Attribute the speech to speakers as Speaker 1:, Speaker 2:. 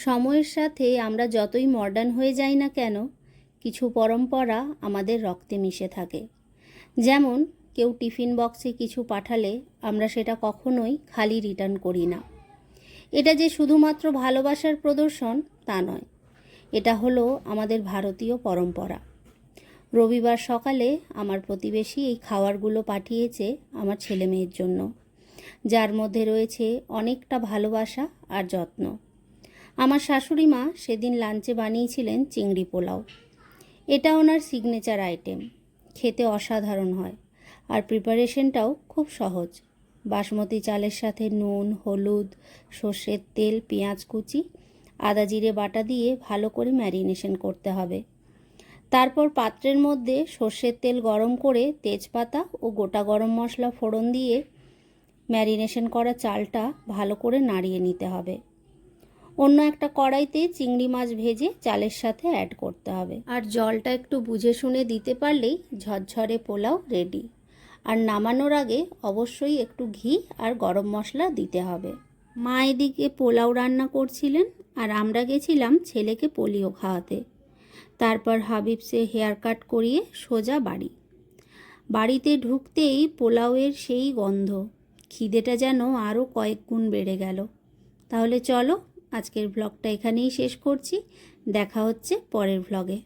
Speaker 1: সময়ের সাথে আমরা যতই মডার্ন হয়ে যাই না কেন, কিছু পরম্পরা আমাদের রক্তে মিশে থাকে। যেমন কেউ টিফিন বক্সে কিছু পাঠালে আমরা সেটা কখনোই খালি রিটার্ন করি না। এটা যে শুধুমাত্র ভালোবাসার প্রদর্শন তা নয়, এটা হলো আমাদের ভারতীয় পরম্পরা। রবিবার সকালে আমার প্রতিবেশী এই খাবারগুলো পাঠিয়েছে আমার ছেলে মেয়ের জন্য, যার মধ্যে রয়েছে অনেকটা ভালোবাসা আর যত্ন। আমার শাশুড়ি মা সেদিন লাঞ্চে বানিয়েছিলেন চিংড়ি পোলাও। এটা ওনার সিগনেচার আইটেম, খেতে অসাধারণ হয় আর প্রিপারেশনটাও খুব সহজ। বাসমতি চালের সাথে নুন, হলুদ, সর্ষের তেল, পেঁয়াজ কুচি, আদা জিরে বাটা দিয়ে ভালো করে ম্যারিনেশন করতে হবে। তারপর পাত্রের মধ্যে সর্ষের তেল গরম করে তেজপাতা ও গোটা গরম মশলা ফোড়ন দিয়ে ম্যারিনেশন করা চালটা ভালো করে নাড়িয়ে নিতে হবে। অন্য একটা কড়াইতে চিংড়ি মাছ ভেজে চালের সাথে অ্যাড করতে হবে, আর জলটা একটু বুঝে শুনে দিতে পারলেই ঝরঝরে পোলাও রেডি। আর নামানোর আগে অবশ্যই একটু ঘি আর গরম মশলা দিতে হবে। মা এদিকে পোলাও রান্না করছিলেন আর আমরা গেছিলাম ছেলেকে পোলিও খাওয়াতে। তারপর হাবিবসে হেয়ার কাট করিয়ে সোজা বাড়িতে ঢুকতেই পোলাওয়ের সেই গন্ধ, খিদেটা যেন আরও কয়েক গুণ বেড়ে গেল। তাহলে চলো আজকের ব্লগটা এখানেই শেষ করছি। দেখা হচ্ছে পরের ব্লগে।